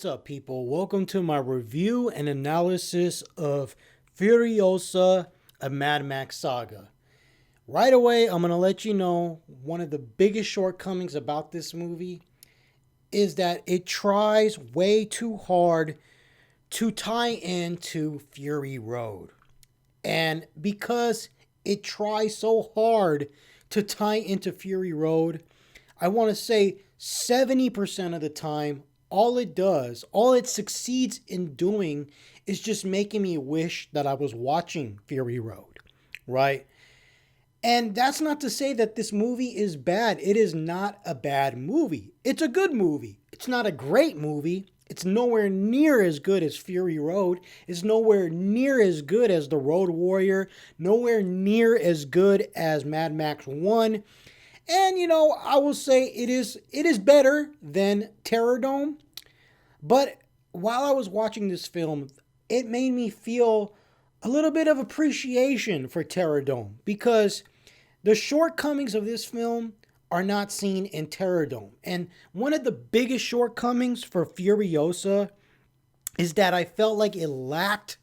What's up, people? Welcome to my review and analysis of Furiosa, a Mad Max Saga. Right away, I'm going to let you know one of the biggest shortcomings about this movie is that it tries way too hard to tie into Fury Road. And because it tries so hard to tie into Fury Road, I want to say 70% of the time, all it succeeds in doing is just making me wish that I was watching Fury Road, right? And that's not to say that this movie is bad. It is not a bad movie. It's a good movie. It's not a great movie. It's nowhere near as good as Fury Road. It's nowhere near as good as The Road Warrior. Nowhere near as good as Mad Max 1. And I will say it is better than Terror Dome. But while I was watching this film, it made me feel a little bit of appreciation for Terror Dome because the shortcomings of this film are not seen in Terror Dome. And one of the biggest shortcomings for Furiosa is that I felt like it lacked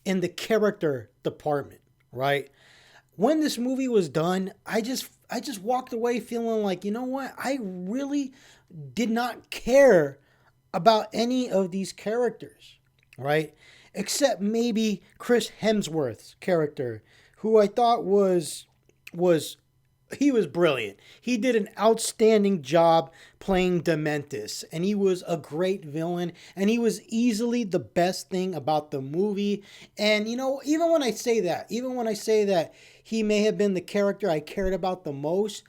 in the character department, right? When this movie was done, I just walked away feeling like, you know what? I really did not care about any of these characters, right? Except maybe Chris Hemsworth's character, who I thought was he was brilliant. He did an outstanding job playing Dementis, and he was a great villain, and he was easily the best thing about the movie. And even when I say that he may have been the character I cared about the most,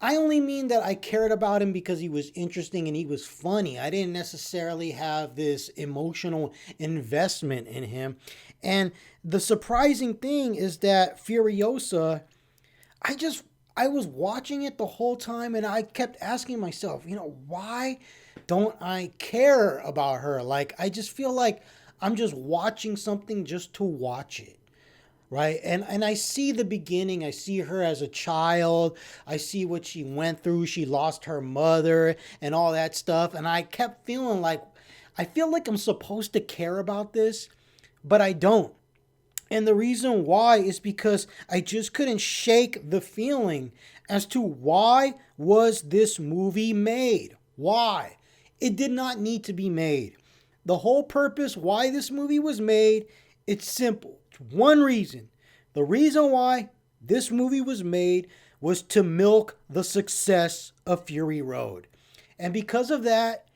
I only mean that I cared about him because he was interesting and he was funny. I didn't necessarily have this emotional investment in him. And the surprising thing is that Furiosa, I was watching it the whole time and I kept asking myself, why don't I care about her? Like, I just feel like I'm just watching something just to watch it. Right. And I see the beginning. I see her as a child. I see what she went through. She lost her mother and all that stuff. And I kept feeling like I feel like I'm supposed to care about this, but I don't. And the reason why is because I just couldn't shake the feeling as to why was this movie made? Why? It did not need to be made. The whole purpose why this movie was made, it's simple. It's one reason. The reason why this movie was made was to milk the success of Fury Road. And because of that,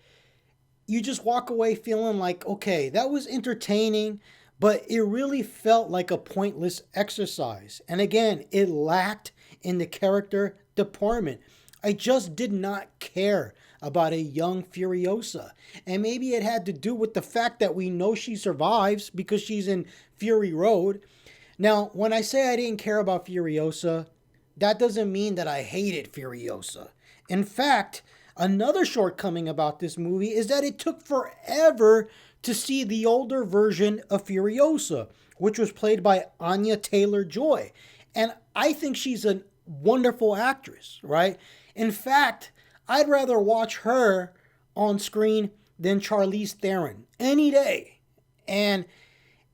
you just walk away feeling like, okay, that was entertaining, but it really felt like a pointless exercise. And again, it lacked in the character department. I just did not care about a young Furiosa. And maybe it had to do with the fact that we know she survives because she's in Fury Road. Now, when I say I didn't care about Furiosa, that doesn't mean that I hated Furiosa. In fact, another shortcoming about this movie is that it took forever to see the older version of Furiosa, which was played by Anya Taylor-Joy. And I think she's a wonderful actress, right? In fact, I'd rather watch her on screen than Charlize Theron any day. And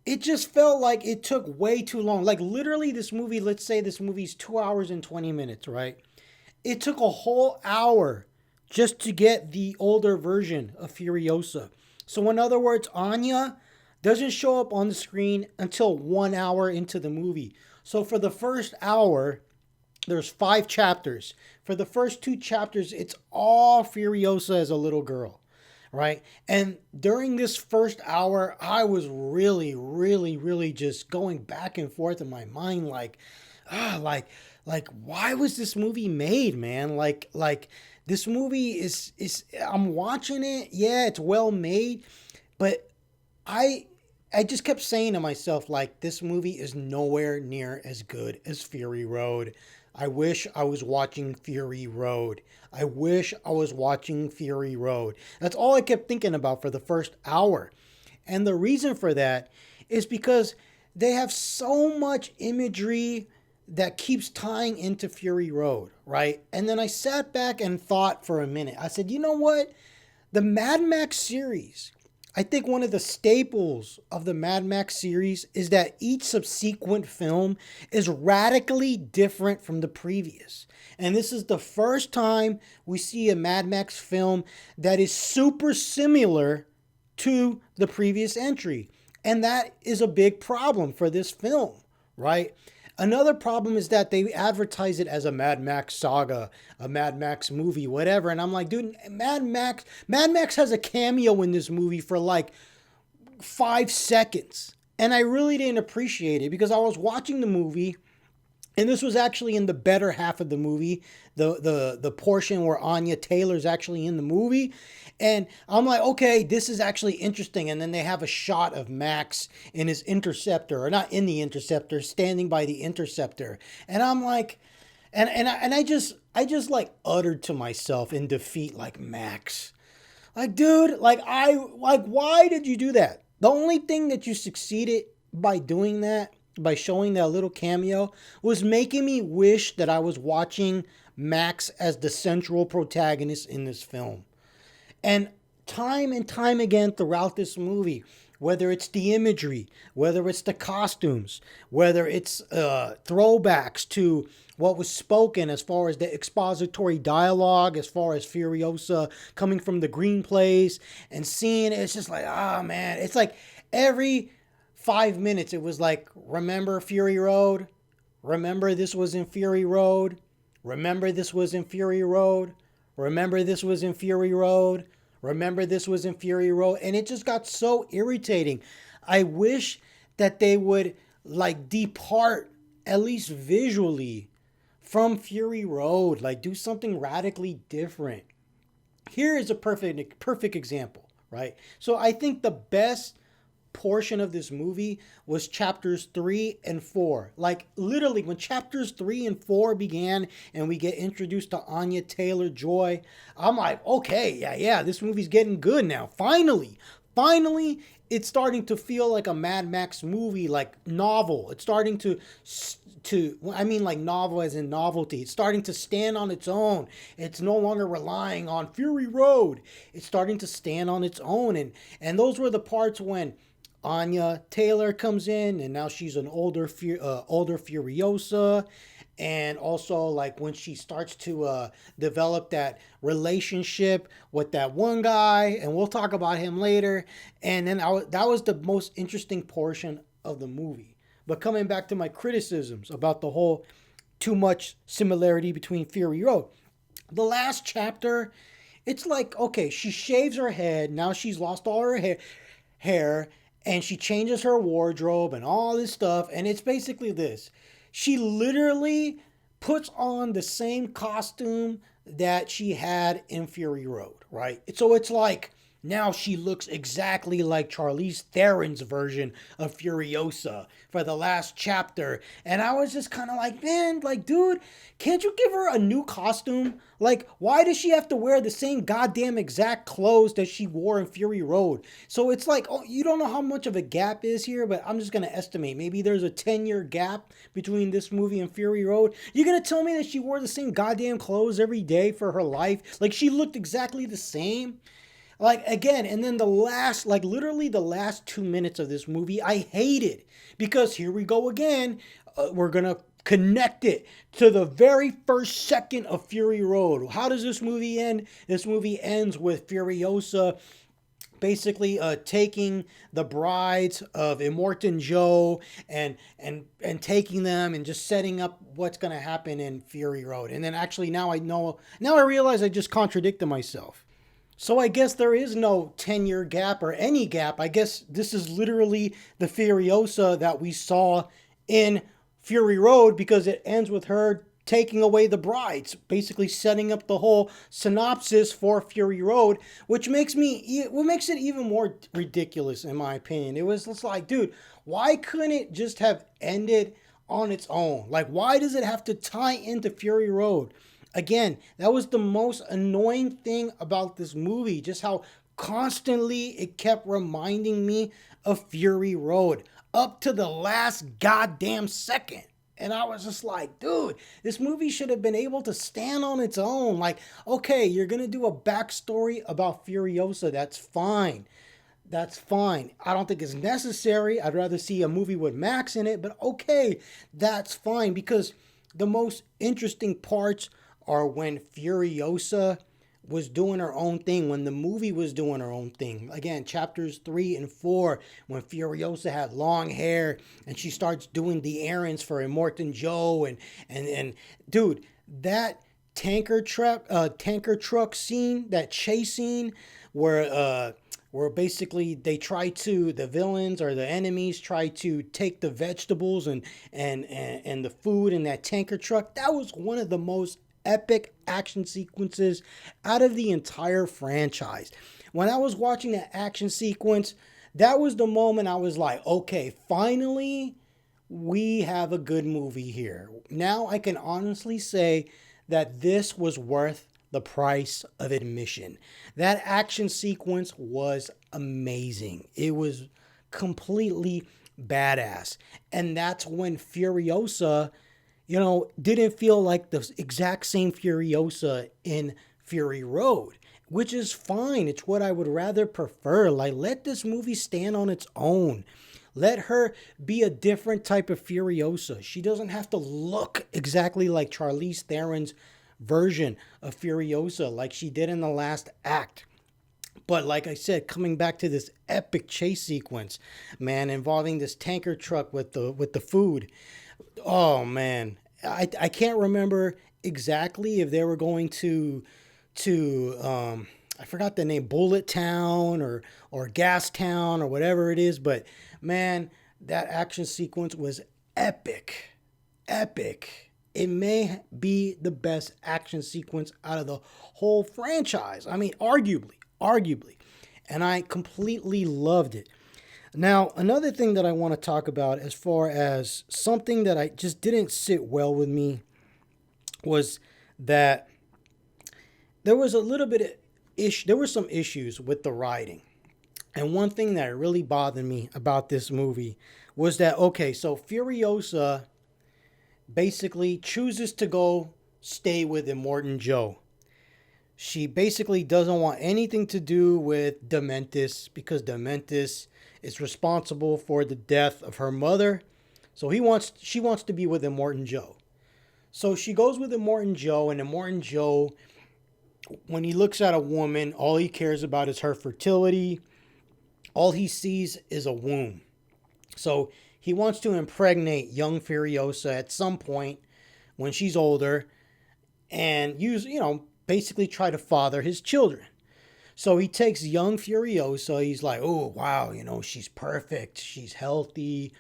it just felt like it took way too long. Like literally this movie, let's say this movie's 2 hours and 20 minutes, right? It took a whole hour just to get the older version of Furiosa. So in other words, Anya doesn't show up on the screen until 1 hour into the movie. So for the first hour, there's 5 chapters. For the first 2 chapters, it's all Furiosa as a little girl, right? And during this first hour, I was really, really, really just going back and forth in my mind, like why was this movie made, man? Like this movie is I'm watching it. Yeah, it's well made, but I just kept saying to myself, like, this movie is nowhere near as good as Fury Road. I wish I was watching Fury Road. I wish I was watching Fury Road. That's all I kept thinking about for the first hour. And the reason for that is because they have so much imagery that keeps tying into Fury Road, right? And then I sat back and thought for a minute. I said, you know what? The Mad Max series I think one of the staples of the Mad Max series is that each subsequent film is radically different from the previous. And this is the first time we see a Mad Max film that is super similar to the previous entry. And that is a big problem for this film, right? Another problem is that they advertise it as a Mad Max saga, a Mad Max movie, whatever. And I'm like, dude, Mad Max has a cameo in this movie for like 5 seconds. And I really didn't appreciate it because I was watching the movie, and this was actually in the better half of the movie, the portion where Anya Taylor's actually in the movie. And I'm like, okay, this is actually interesting. And then they have a shot of Max in his interceptor, or not in the interceptor, standing by the interceptor. And I'm like, and I just like uttered to myself in defeat, like, Max. Like, dude, why did you do that? The only thing that you succeeded by doing that, by showing that little cameo, was making me wish that I was watching Max as the central protagonist in this film. And time again throughout this movie, whether it's the imagery, whether it's the costumes, whether it's throwbacks to what was spoken as far as the expository dialogue, as far as Furiosa coming from the green place and seeing it, it's just like, ah, man. It's like every 5 minutes, it was like, remember Fury Road? Remember this was in Fury Road? Remember this was in Fury Road? Remember this was in Fury Road? Remember this was in Fury Road? And it just got so irritating. I wish that they would like depart, at least visually, from Fury Road. Like, do something radically different. Here is a perfect example, right? So I think the best portion of this movie was chapters 3 and 4. Like, literally, when chapters 3 and 4 began and we get introduced to Anya Taylor-Joy, I'm like, okay, yeah, this movie's getting good now. Finally, it's starting to feel like a Mad Max movie, like novel. It's starting to I mean, like, novel as in novelty. It's starting to stand on its own. It's no longer relying on Fury Road. It's starting to stand on its own. And those were the parts when Anya Taylor comes in, and now she's an older Furiosa. And also, like, when she starts to develop that relationship with that one guy, and we'll talk about him later. And then that was the most interesting portion of the movie. But coming back to my criticisms about the whole too much similarity between Fury Road, the last chapter, it's like, okay, she shaves her head. Now she's lost all her hair, and she changes her wardrobe and all this stuff. And it's basically this. She literally puts on the same costume that she had in Fury Road, right? So it's like, now she looks exactly like Charlize Theron's version of Furiosa for the last chapter. And I was just kind of like, man, like, dude, can't you give her a new costume? Like, why does she have to wear the same goddamn exact clothes that she wore in Fury Road? So it's like, oh, you don't know how much of a gap is here, but I'm just going to estimate. Maybe there's a 10-year gap between this movie and Fury Road. You're going to tell me that she wore the same goddamn clothes every day for her life? Like, she looked exactly the same? Like, again, and then the last, like, literally the last 2 minutes of this movie, I hated, because here we go again. We're going to connect it to the very first second of Fury Road. How does this movie end? This movie ends with Furiosa basically taking the brides of Immortan Joe and taking them and just setting up what's going to happen in Fury Road. And then actually now I realize I just contradicted myself. So I guess there is no 10-year gap or any gap. I guess this is literally the Furiosa that we saw in Fury Road, because it ends with her taking away the brides, basically setting up the whole synopsis for Fury Road, what makes it even more ridiculous in my opinion. It was just like, dude, why couldn't it just have ended on its own? Like, why does it have to tie into Fury Road? Again, that was the most annoying thing about this movie, just how constantly it kept reminding me of Fury Road up to the last goddamn second. And I was just like, dude, this movie should have been able to stand on its own. Like, okay, you're going to do a backstory about Furiosa. That's fine. That's fine. I don't think it's necessary. I'd rather see a movie with Max in it, but okay, that's fine because the most interesting parts are when Furiosa was doing her own thing, when the movie was doing her own thing. Again, chapters 3 and 4, when Furiosa had long hair and she starts doing the errands for Immortan Joe and dude, that tanker truck scene, that chase scene where basically the villains or the enemies try to take the vegetables and the food in that tanker truck. That was one of the most epic action sequences out of the entire franchise. When I was watching that action sequence, that was the moment I was like, okay, finally we have a good movie here. Now I can honestly say that this was worth the price of admission. That action sequence was amazing. It was completely badass. And that's when Furiosa, didn't feel like the exact same Furiosa in Fury Road, which is fine. It's what I would rather prefer. Like, let this movie stand on its own. Let her be a different type of Furiosa. She doesn't have to look exactly like Charlize Theron's version of Furiosa like she did in the last act. But like I said, coming back to this epic chase sequence, man, involving this tanker truck with the food. Oh man, I can't remember exactly if they were going to I forgot the name, Bullet Town or Gas Town or whatever it is, but man, that action sequence was epic. Epic. It may be the best action sequence out of the whole franchise. I mean, arguably. And I completely loved it. Now, another thing that I want to talk about as far as something that I just didn't sit well with me was that there was a little bit of there were some issues with the writing. And one thing that really bothered me about this movie was that, okay, so Furiosa basically chooses to go stay with Immortan Joe. She basically doesn't want anything to do with Dementis because Dementis is responsible for the death of her mother. So she wants to be with Immortan Joe. So she goes with Immortan Joe, and Immortan Joe, when he looks at a woman, all he cares about is her fertility. All he sees is a womb. So he wants to impregnate young Furiosa at some point when she's older and basically try to father his children. So he takes young Furiosa. He's like, oh, wow, she's perfect. She's healthy.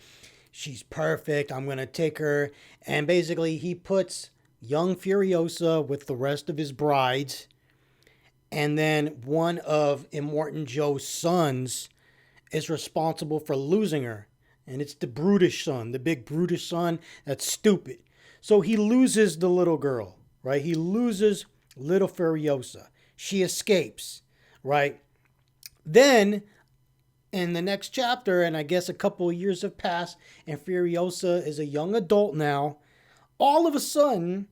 She's perfect. I'm going to take her. And basically he puts young Furiosa with the rest of his brides. And then one of Immortan Joe's sons is responsible for losing her. And it's the brutish son, the big brutish son that's stupid. So he loses the little girl, right? He loses little Furiosa. She escapes, right? Then, in the next chapter, and I guess a couple of years have passed, and Furiosa is a young adult now, all of a sudden,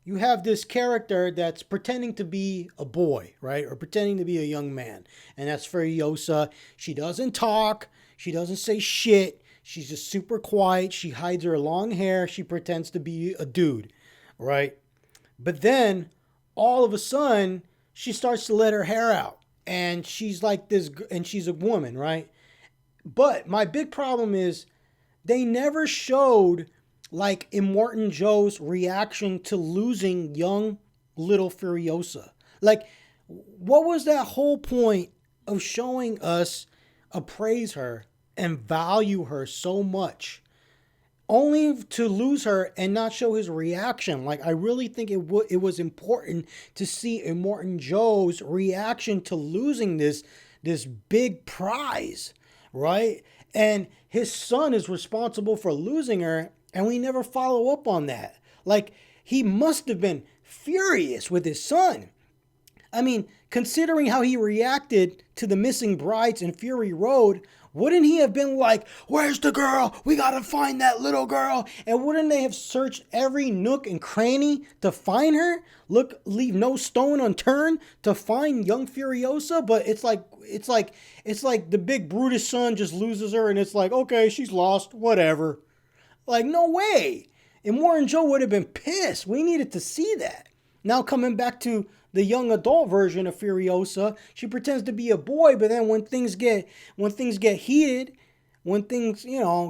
you have this character that's pretending to be a boy, right? Or pretending to be a young man. And that's Furiosa. She doesn't talk. She doesn't say shit. She's just super quiet. She hides her long hair. She pretends to be a dude, right? But then, all of a sudden, she starts to let her hair out. And she's like this, and she's a woman, right? But my big problem is they never showed like Immortan Joe's reaction to losing young little Furiosa. Like, what was that whole point of showing us appraise her and value her so much, only to lose her and not show his reaction? Like, I really think it was important to see Immortan Joe's reaction to losing this big prize, right? And his son is responsible for losing her, and we never follow up on that. Like, he must have been furious with his son. I mean, considering how he reacted to the missing brides in Fury Road, wouldn't he have been like, where's the girl? We gotta find that little girl. And wouldn't they have searched every nook and cranny to find her? Look, leave no stone unturned to find young Furiosa. But it's like the big Brutus son just loses her and it's like, okay, she's lost, whatever. Like, no way. And Warren Joe would have been pissed. We needed to see that. Now coming back to the young adult version of Furiosa, she pretends to be a boy, but then when things get heated, when things,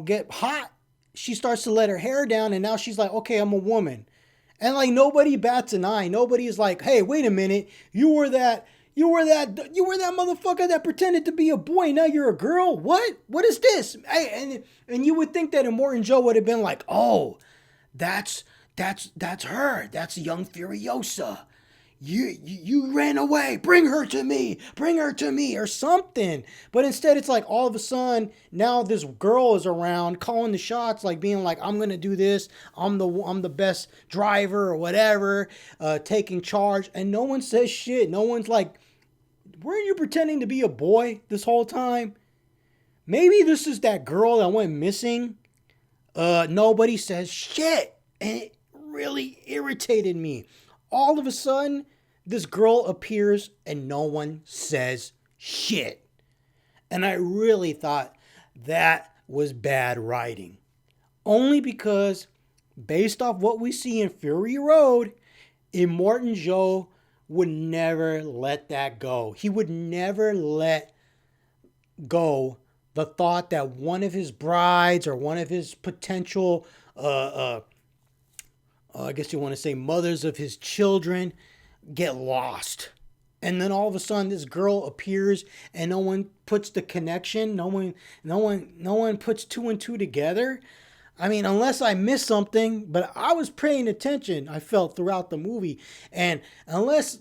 get hot, she starts to let her hair down and now she's like, okay, I'm a woman. And like nobody bats an eye. Nobody is like, hey, wait a minute, you were that motherfucker that pretended to be a boy. Now you're a girl. What is this? Hey, and you would think that Immortan Joe would have been like, oh, that's her. That's young Furiosa. You ran away. Bring her to me, or something. But instead, it's like all of a sudden now this girl is around calling the shots, like being like, I'm gonna do this. I'm the best driver or whatever, taking charge, and no one says shit. No one's like, weren't you pretending to be a boy this whole time? Maybe this is that girl that went missing. Nobody says shit, and it really irritated me. All of a sudden, this girl appears and no one says shit. And I really thought that was bad writing. Only because, based off what we see in Fury Road, Immortan Joe would never let that go. He would never let go the thought that one of his brides or one of his potential, I guess you want to say mothers of his children, get lost. And then all of a sudden this girl appears and no one puts the connection. No one puts two and two together. I mean, unless I missed something, but I was paying attention, I felt, throughout the movie. And unless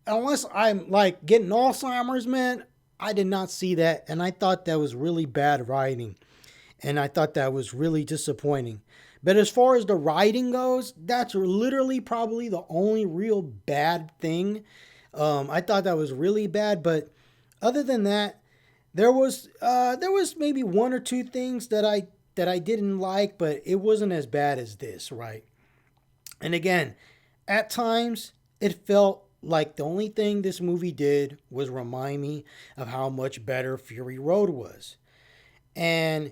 I'm like getting Alzheimer's, man, I did not see that. And I thought that was really bad writing. And I thought that was really disappointing. But as far as the writing goes, that's literally probably the only real bad thing. I thought that was really bad. But other than that, there was maybe one or two things that I didn't like, but it wasn't as bad as this, right? And again, at times it felt like the only thing this movie did was remind me of how much better Fury Road was. And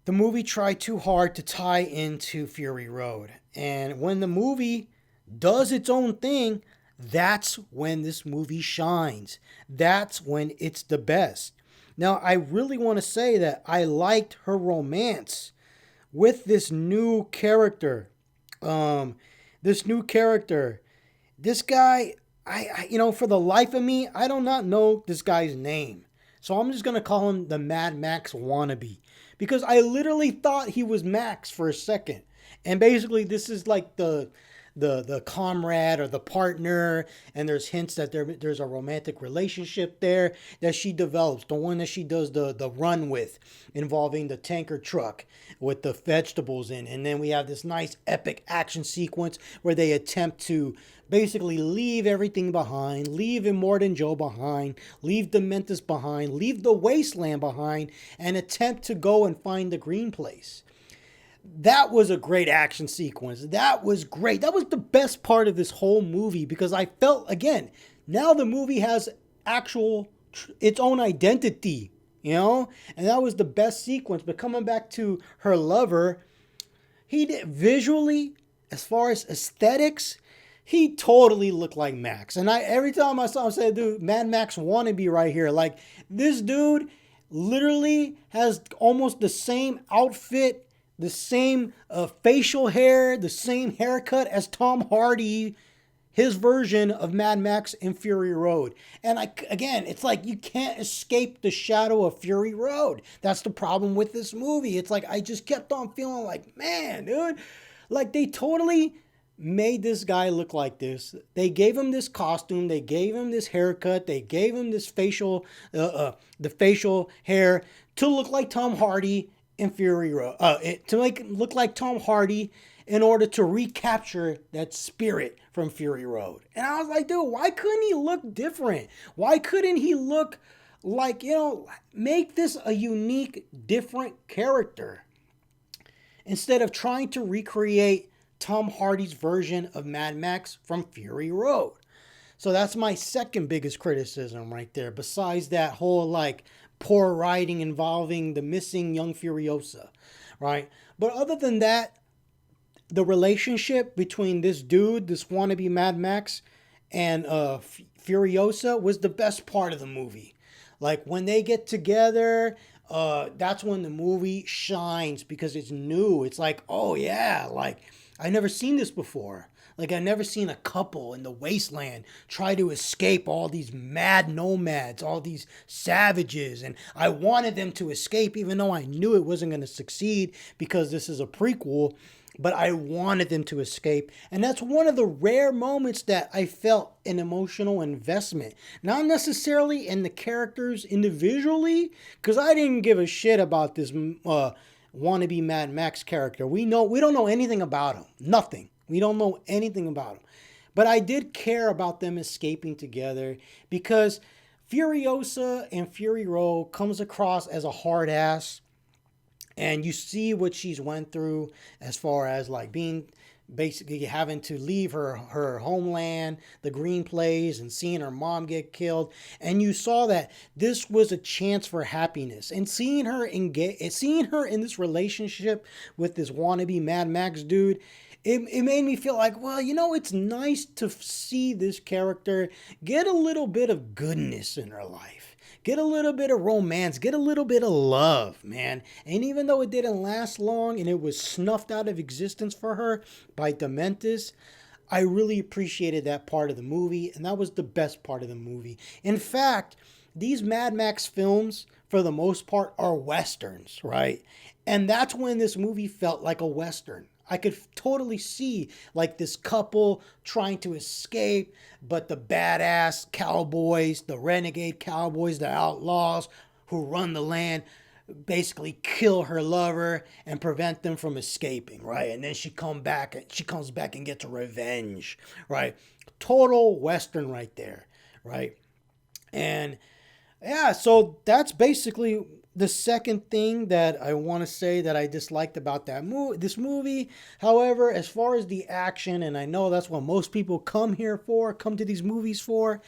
the movie tried too hard to tie into Fury Road. And when the movie does its own thing, that's when this movie shines. That's when it's the best. Now, I really want to say that I liked her romance with this new character. This guy, for the life of me, I do not know this guy's name. So I'm just going to call him the Mad Max wannabe. Because I literally thought he was Max for a second. And basically this is like the comrade or the partner, and there's hints that there's a romantic relationship there that she develops, the one that she does the run with, involving the tanker truck with the vegetables in. And then we have this nice epic action sequence where they attempt to basically leave everything behind, leave Immortan Joe behind, leave Dementus behind, leave the wasteland behind, and attempt to go and find the green place. That was a great action sequence. That was great. That was the best part of this whole movie, because I felt, again, now the movie has its own identity, and that was the best sequence. But coming back to her lover, he did visually, as far as aesthetics, he totally looked like Max. And every time I saw him, I said, dude, Mad Max wannabe right here. Like, this dude literally has almost the same outfit, the same facial hair, the same haircut as Tom Hardy, his version of Mad Max in Fury Road. And again, it's like you can't escape the shadow of Fury Road. That's the problem with this movie. It's like I just kept on feeling like, man, dude, like they totally made this guy look like this. They gave him this costume, they gave him this haircut, they gave him this facial hair to look like Tom Hardy in Fury Road, look like Tom Hardy in order to recapture that spirit from Fury Road. And I was like, dude, why couldn't he look different? Why couldn't he look Like, make this a unique, different character instead of trying to recreate Tom Hardy's version of Mad Max from Fury Road. So that's my second biggest criticism right there, besides that whole like poor writing involving the missing young Furiosa, right? But other than that, the relationship between this dude, this wannabe Mad Max, and Furiosa was the best part of the movie. Like when they get together, that's when the movie shines because it's new. It's like, oh yeah, like I never seen this before. Like I never seen a couple in the wasteland try to escape all these mad nomads, all these savages, and I wanted them to escape even though I knew it wasn't going to succeed because this is a prequel, but I wanted them to escape. And that's one of the rare moments that I felt an emotional investment. Not necessarily in the characters individually, because I didn't give a shit about this wannabe Mad Max character. We don't know anything about him. Nothing. We don't know anything about him. But I did care about them escaping together because Furiosa and Fury Road comes across as a hard ass, and you see what she's went through as far as like being basically having to leave her homeland, the green place, and seeing her mom get killed. And you saw that this was a chance for happiness, and seeing her in this relationship with this wannabe Mad Max dude, it made me feel like, well, it's nice to see this character get a little bit of goodness in her life. Get a little bit of romance. Get a little bit of love, man. And even though it didn't last long and it was snuffed out of existence for her by Dementis, I really appreciated that part of the movie. And that was the best part of the movie. In fact, these Mad Max films, for the most part, are Westerns, right? And that's when this movie felt like a Western. I could totally see like this couple trying to escape, but the badass cowboys, the renegade cowboys, the outlaws who run the land basically kill her lover and prevent them from escaping, right? And then she comes back and gets revenge, right? Total Western right there, right? And yeah, so that's basically the second thing that I want to say that I disliked about this movie. However, as far as the action, and I know that's what most people come to these movies for.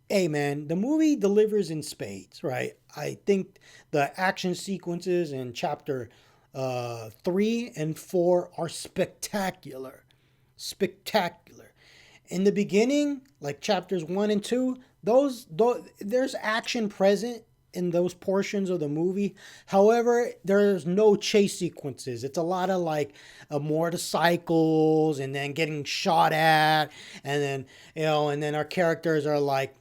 Hey man, the movie delivers in spades, right? I think the action sequences in chapter 3 and 4 are spectacular. Spectacular. In the beginning, like chapters 1 and 2, there's action present in those portions of the movie. However, there's no chase sequences. It's a lot of like motorcycles and then getting shot at, and then and then our characters are like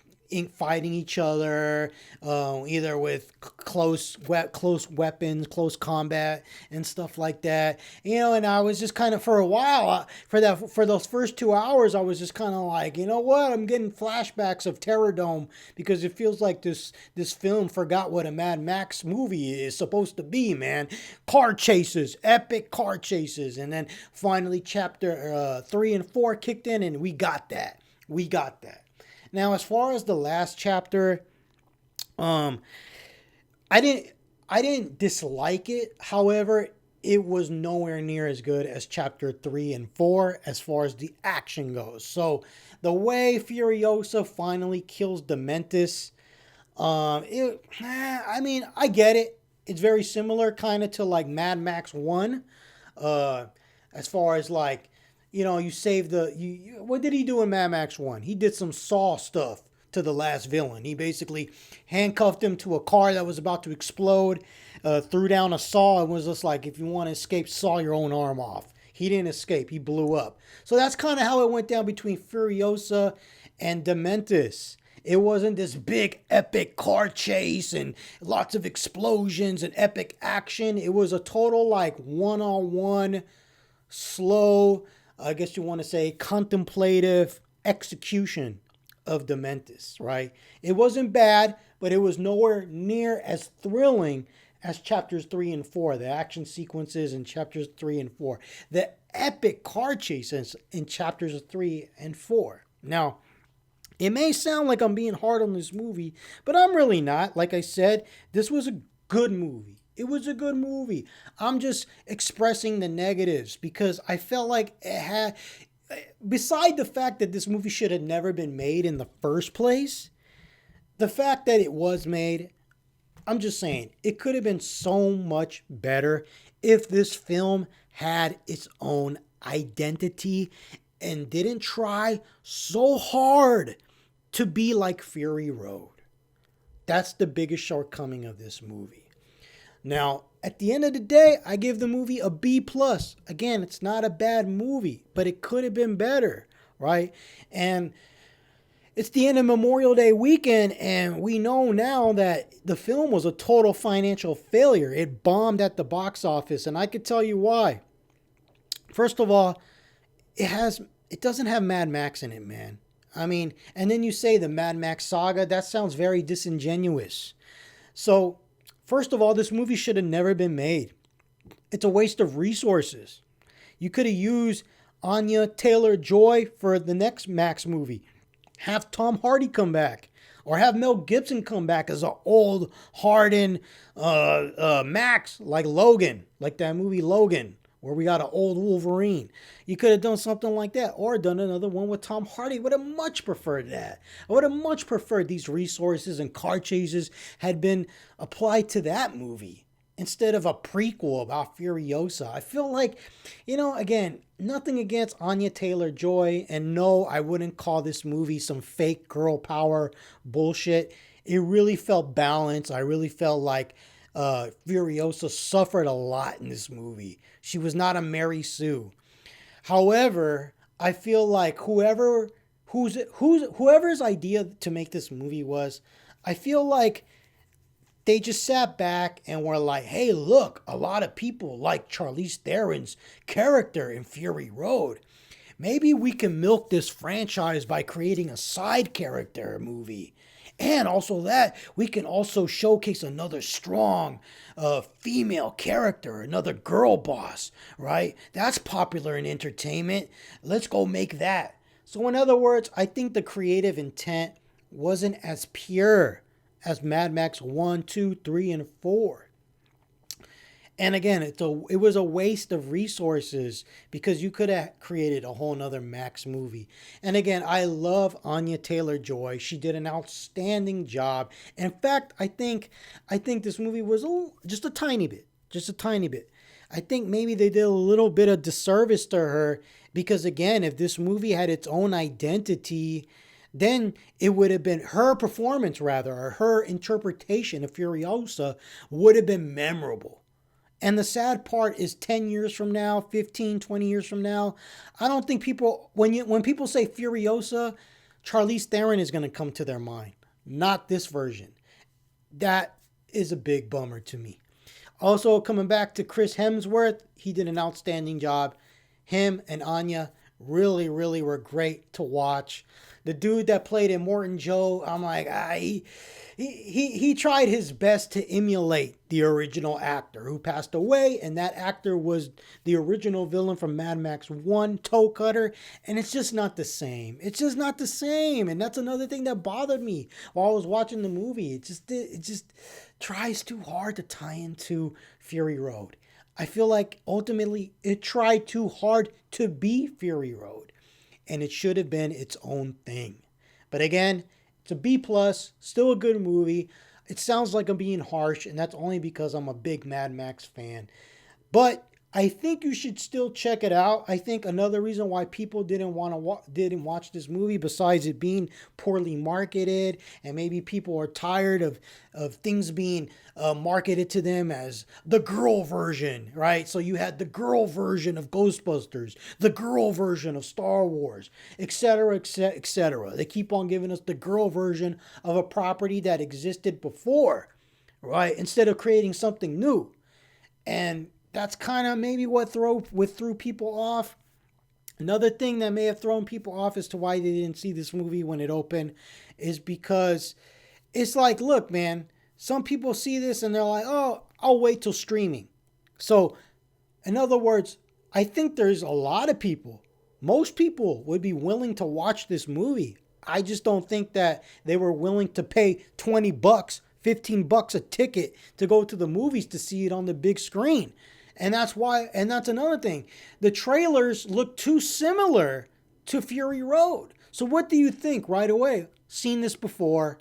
fighting each other, either with close weapons, close combat, and stuff like that. And I was just kind of, for a while, for those first 2 hours, I was just kind of like, you know what? I'm getting flashbacks of Terror Dome, because it feels like this film forgot what a Mad Max movie is supposed to be, man. Car chases, epic car chases, and then finally chapter 3 and 4 kicked in, and we got that. Now, as far as the last chapter, I didn't dislike it. However, it was nowhere near as good as chapter 3 and 4 as far as the action goes. So the way Furiosa finally kills Dementis, I get it. It's very similar kind of to like Mad Max 1, as far as like, you save what did he do in Mad Max 1? He did some Saw stuff to the last villain. He basically handcuffed him to a car that was about to explode, threw down a saw, and was just like, if you want to escape, saw your own arm off. He didn't escape. He blew up. So that's kind of how it went down between Furiosa and Dementis. It wasn't this big epic car chase and lots of explosions and epic action. It was a total like one-on-one, slow, I guess you want to say, contemplative execution of Dementis, right? It wasn't bad, but it was nowhere near as thrilling as chapters 3 and 4, the action sequences in chapters 3 and 4, the epic car chases in chapters 3 and 4. Now, It may sound like I'm being hard on this movie, but I'm really not. Like I said, this was a good movie. It was a good movie. I'm just expressing the negatives because I felt like it had, beside the fact that this movie should have never been made in the first place, the fact that it was made, I'm just saying, it could have been so much better if this film had its own identity and didn't try so hard to be like Fury Road. That's the biggest shortcoming of this movie. Now, at the end of the day, I give the movie a B plus. Again, it's not a bad movie, but it could have been better, right? And it's the end of Memorial Day weekend, and we know now that the film was a total financial failure. It bombed at the box office, and I could tell you why. First of all, it doesn't have Mad Max in it, man. I mean, and then you say the Mad Max Saga, that sounds very disingenuous. So, first of all, this movie should have never been made. It's a waste of resources. You could have used Anya Taylor-Joy for the next Max movie. Have Tom Hardy come back. Or have Mel Gibson come back as an old, hardened Max, like Logan. Like that movie Logan, where we got an old Wolverine. You could have done something like that. Or done another one with Tom Hardy. Would have much preferred that. I would have much preferred these resources and car chases had been applied to that movie instead of a prequel about Furiosa. I feel like, again, nothing against Anya Taylor-Joy, and no, I wouldn't call this movie some fake girl power bullshit. It really felt balanced. I really felt like Furiosa suffered a lot in this movie. She was not a Mary Sue. However, I feel like whoever's idea to make this movie was, I feel like they just sat back and were like, hey, look, a lot of people like Charlize Theron's character in Fury Road. Maybe we can milk this franchise by creating a side character movie. And also that, we can also showcase another strong female character, another girl boss, right? That's popular in entertainment. Let's go make that. So in other words, I think the creative intent wasn't as pure as Mad Max 1, 2, 3, and 4. And again, it was a waste of resources because you could have created a whole nother Max movie. And again, I love Anya Taylor-Joy. She did an outstanding job. In fact, I think this movie was just a tiny bit. I think maybe they did a little bit of disservice to her because again, if this movie had its own identity, then it would have been her performance, rather, or her interpretation of Furiosa would have been memorable. And the sad part is 10 years from now, 15, 20 years from now, I don't think people, when people say Furiosa, Charlize Theron is going to come to their mind. Not this version. That is a big bummer to me. Also, coming back to Chris Hemsworth, he did an outstanding job. Him and Anya really, really were great to watch. The dude that played Immortan Joe, I'm like, he tried his best to emulate the original actor who passed away, and that actor was the original villain from Mad Max 1, Toe Cutter, and it's just not the same. It's just not the same, and that's another thing that bothered me while I was watching the movie. It just tries too hard to tie into Fury Road. I feel like ultimately it tried too hard to be Fury Road. And it should have been its own thing. But again, it's a B plus, still a good movie. It sounds like I'm being harsh, and that's only because I'm a big Mad Max fan. But I think you should still check it out. I think another reason why people didn't watch this movie, besides it being poorly marketed, and maybe people are tired of things being marketed to them as the girl version, right? So you had the girl version of Ghostbusters, the girl version of Star Wars, etc., etc., etc. They keep on giving us the girl version of a property that existed before, right? Instead of creating something new. And that's kind of maybe what threw people off. Another thing that may have thrown people off as to why they didn't see this movie when it opened is because it's like, look, man, some people see this and they're like, oh, I'll wait till streaming. So, in other words, I think there's a lot of people, most people would be willing to watch this movie. I just don't think that they were willing to pay 20 bucks, 15 bucks a ticket to go to the movies to see it on the big screen. And that's why, and that's another thing. The trailers look too similar to Fury Road. So what do you think right away? Seen this before.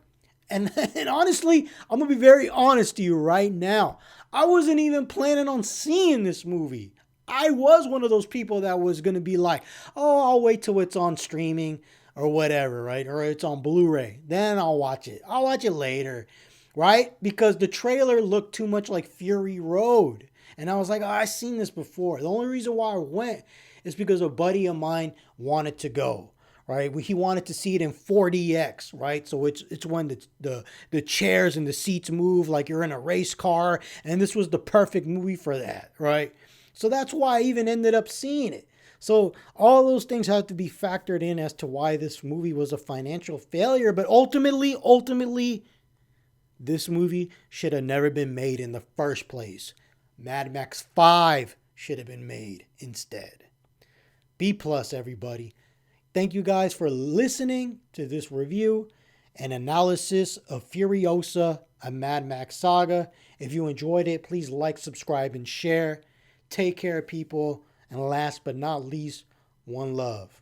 And honestly, I'm going to be very honest to you right now. I wasn't even planning on seeing this movie. I was one of those people that was going to be like, oh, I'll wait till it's on streaming or whatever, right? Or it's on Blu-ray. Then I'll watch it. I'll watch it later, right? Because the trailer looked too much like Fury Road. And I was like, oh, I've seen this before. The only reason why I went is because a buddy of mine wanted to go, right? He wanted to see it in 4DX, right? So it's when the chairs and the seats move like you're in a race car. And this was the perfect movie for that, right? So that's why I even ended up seeing it. So all those things have to be factored in as to why this movie was a financial failure. But ultimately, this movie should have never been made in the first place. Mad Max 5 should have been made instead. B+, everybody. Thank you guys for listening to this review and analysis of Furiosa, a Mad Max saga. If you enjoyed it, please like, subscribe, and share. Take care, people. And last but not least, one love.